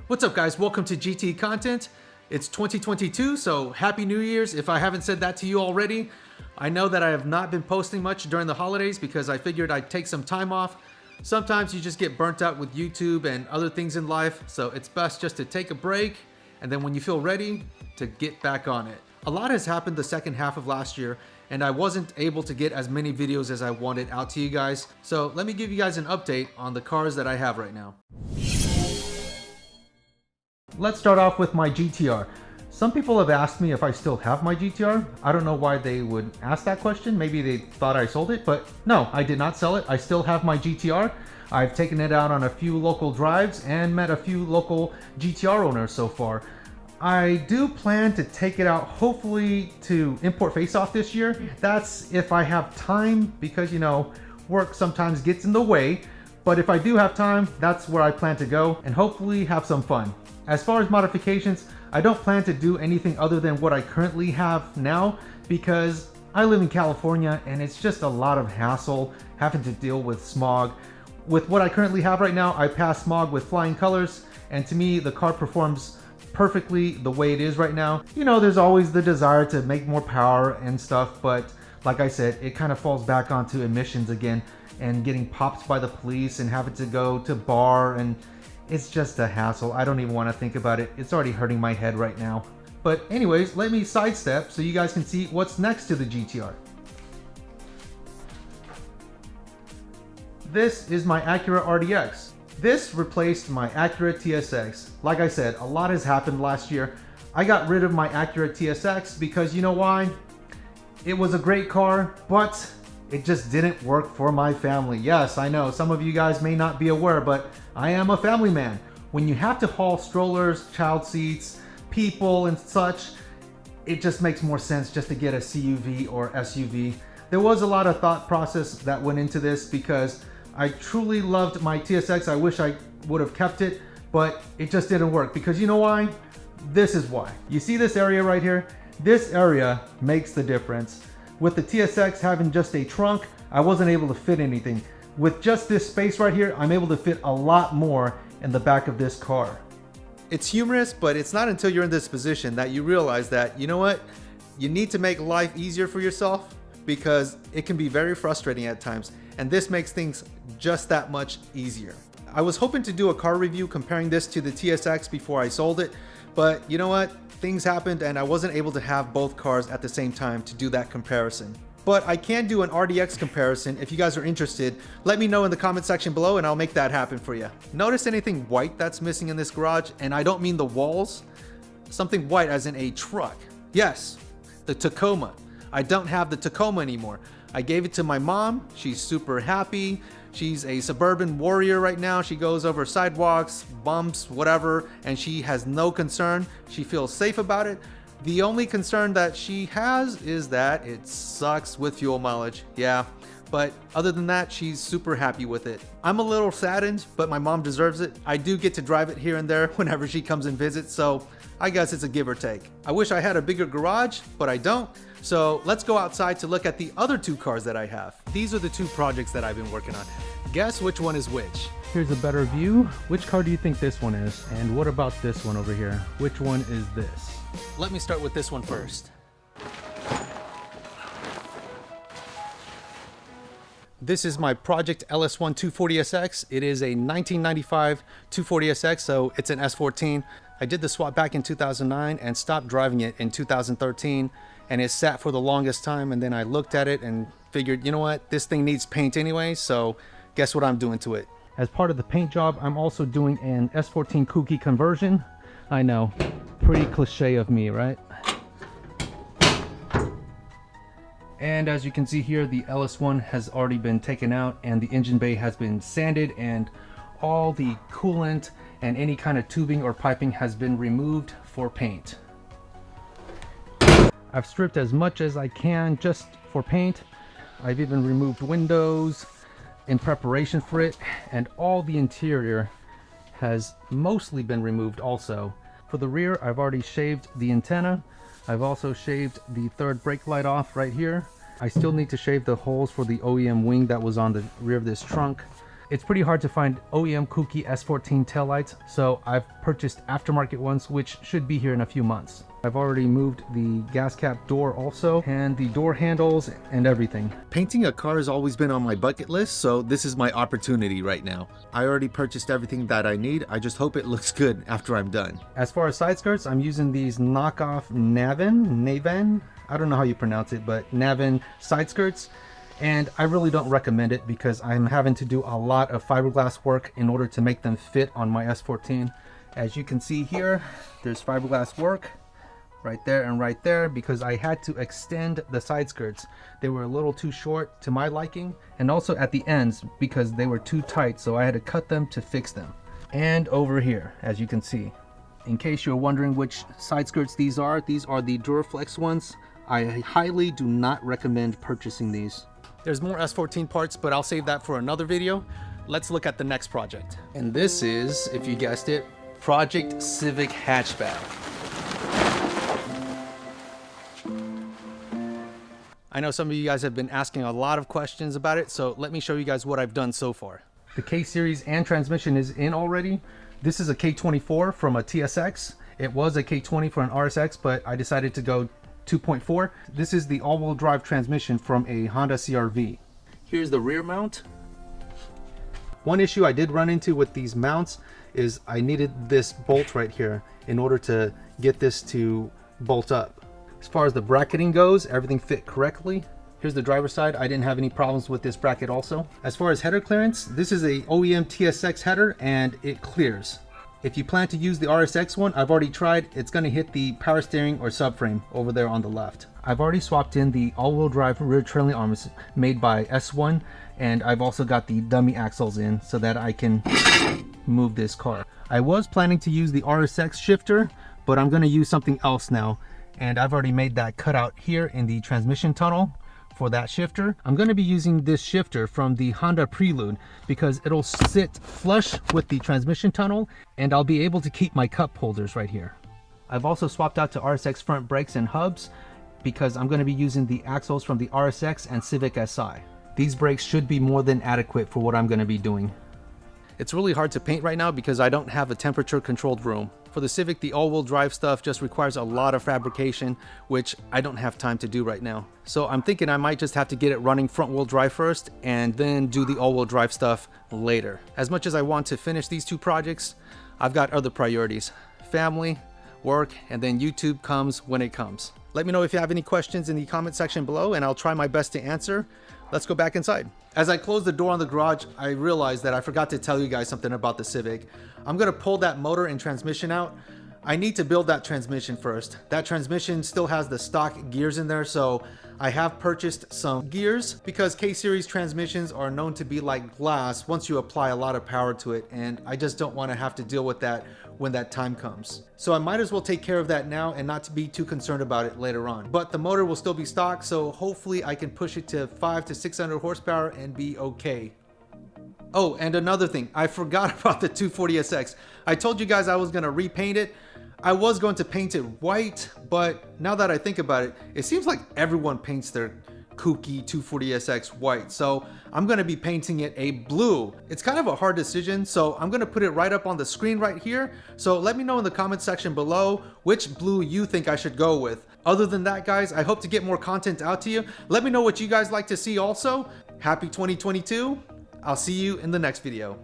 What's up guys, welcome to GT Content. It's 2022, so Happy New Year's if I haven't said that to you already. I know that I have not been posting much during the holidays because I figured I'd take some time off. Sometimes you just get burnt out with YouTube and other things in life, so it's best just to take a break and then when you feel ready, to get back on it. A lot has happened the second half of last year and I wasn't able to get as many videos as I wanted out to you guys. So let me give you guys an update on the cars that I have right now. Let's start off with my GTR. Some people have asked me if I still have my GTR. I don't know why they would ask that question. Maybe they thought I sold it, but no, I did not sell it. I still have my GTR. I've taken it out on a few local drives and met a few local GTR owners so far. I do plan to take it out hopefully to import face-off this year. That's if I have time because, you know, work sometimes gets in the way. But if I do have time, that's where I plan to go and hopefully have some fun. As far as modifications, I don't plan to do anything other than what I currently have now because I live in California and it's just a lot of hassle having to deal with smog. With what I currently have right now, I pass smog with flying colors, and to me, the car performs perfectly the way it is right now. You know, there's always the desire to make more power and stuff, but like I said, it kind of falls back onto emissions again and getting popped by the police and having to go to bar, and it's just a hassle. I don't even want to think about it. It's already hurting my head right now. But anyways, let me sidestep so you guys can see what's next to the GTR. This is my Acura RDX. This replaced my Acura TSX. Like I said, a lot has happened last year. I got rid of my Acura TSX because you know why? It was a great car, but it just didn't work for my family. Yes, I know some of you guys may not be aware, but I am a family man. When you have to haul strollers, child seats, people and such, it just makes more sense just to get a CUV or SUV. There was a lot of thought process that went into this because I truly loved my TSX. I wish I would have kept it, but it just didn't work because you know why? This is why. You see this area right here? This area makes the difference. With the TSX having just a trunk, I wasn't able to fit anything. With just this space right here, I'm able to fit a lot more in the back of this car. It's humorous, but it's not until you're in this position that you realize that, you know what? You need to make life easier for yourself because it can be very frustrating at times. And this makes things just that much easier. I was hoping to do a car review comparing this to the TSX before I sold it, but you know what? Things happened and I wasn't able to have both cars at the same time to do that comparison. But I can do an RDX comparison if you guys are interested. Let me know in the comment section below and I'll make that happen for you. Notice anything white that's missing in this garage? And I don't mean the walls. Something white as in a truck. Yes, the Tacoma. I don't have the Tacoma anymore. I gave it to my mom. She's super happy. She's a suburban warrior right now. She goes over sidewalks, bumps, whatever, and she has no concern. She feels safe about it. The only concern that she has is that it sucks with fuel mileage. Yeah, but other than that, she's super happy with it. I'm a little saddened, but my mom deserves it. I do get to drive it here and there whenever she comes and visits, so I guess it's a give or take. I wish I had a bigger garage, but I don't. So let's go outside to look at the other two cars that I have. These are the two projects that I've been working on. Guess which one is which? Here's a better view. Which car do you think this one is? And what about this one over here? Which one is this? Let me start with this one first. This is my Project LS1 240SX. It is a 1995 240SX, so it's an S14. I did the swap back in 2009 and stopped driving it in 2013, and it sat for the longest time, and then I looked at it and figured, you know what, this thing needs paint anyway, so guess what I'm doing to it. As part of the paint job, I'm also doing an S14 Kooky conversion. I know, pretty cliche of me, right? And as you can see here, the LS1 has already been taken out and the engine bay has been sanded and all the coolant and any kind of tubing or piping has been removed for paint. I've stripped as much as I can just for paint. I've even removed windows in preparation for it, and all the interior has mostly been removed also. For the rear, I've already shaved the antenna. I've also shaved the third brake light off right here. I still need to shave the holes for the OEM wing that was on the rear of this trunk. It's pretty hard to find OEM kooky S14 taillights, so I've purchased aftermarket ones, which should be here in a few months. I've already moved the gas cap door also, and the door handles and everything. Painting a car has always been on my bucket list, so this is my opportunity right now. I already purchased everything that I need. I just hope it looks good after I'm done. As far as side skirts, I'm using these knockoff Navan, I don't know how you pronounce it, but Navan side skirts. And I really don't recommend it because I'm having to do a lot of fiberglass work in order to make them fit on my S14. As you can see here, there's fiberglass work right there and right there because I had to extend the side skirts. They were a little too short to my liking, and also at the ends because they were too tight, so I had to cut them to fix them. And over here, as you can see, in case you're wondering which side skirts these are the Duraflex ones. I highly do not recommend purchasing these. There's more S14 parts, but I'll save that for another video. Let's look at the next project. And this is, if you guessed it, Project Civic Hatchback. I know some of you guys have been asking a lot of questions about it, so let me show you guys what I've done so far. The K-Series and transmission is in already. This is a K24 from a TSX. It was a K20 for an RSX, but I decided to go 2.4. This is the all-wheel drive transmission from a Honda CR-V. Here's the rear mount. One issue I did run into with these mounts is I needed this bolt right here in order to get this to bolt up. As far as the bracketing goes, everything fit correctly. Here's the driver's side. I didn't have any problems with this bracket also. As far as header clearance, this is a OEM TSX header and it clears. If you plan to use the RSX one, I've already tried. It's going to hit the power steering or subframe over there on the left. I've already swapped in the all-wheel drive rear trailing arms made by S1, and I've also got the dummy axles in so that I can move this car. I was planning to use the RSX shifter, but I'm going to use something else now, and I've already made that cutout here in the transmission tunnel. For that shifter, I'm going to be using this shifter from the Honda Prelude because it'll sit flush with the transmission tunnel and I'll be able to keep my cup holders right here. I've also swapped out to RSX front brakes and hubs because I'm going to be using the axles from the RSX and Civic Si. These brakes should be more than adequate for what I'm going to be doing. It's really hard to paint right now because I don't have a temperature controlled room. For the Civic, the all-wheel drive stuff just requires a lot of fabrication, which I don't have time to do right now. So I'm thinking I might just have to get it running front-wheel drive first and then do the all-wheel drive stuff later. As much as I want to finish these two projects, I've got other priorities. Family, work, and then YouTube comes when it comes. Let me know if you have any questions in the comment section below and I'll try my best to answer. Let's go back inside. As I close the door on the garage, I realized that I forgot to tell you guys something about the Civic. I'm gonna pull that motor and transmission out. I need to build that transmission first. That transmission still has the stock gears in there, so I have purchased some gears because K-Series transmissions are known to be like glass once you apply a lot of power to it, and I just don't want to have to deal with that when that time comes. So I might as well take care of that now and not to be too concerned about it later on. But the motor will still be stock, so hopefully I can push it to 500 to 600 horsepower and be okay. Oh, and another thing, I forgot about the 240SX. I told you guys I was gonna repaint it. I was going to paint it white, but now that I think about it, it seems like everyone paints their kooky 240SX white, so I'm going to be painting it a blue. It's kind of a hard decision, so I'm going to put it right up on the screen right here. So let me know in the comment section below which blue you think I should go with. Other than that, guys, I hope to get more content out to you. Let me know what you guys like to see also. Happy 2022. I'll see you in the next video.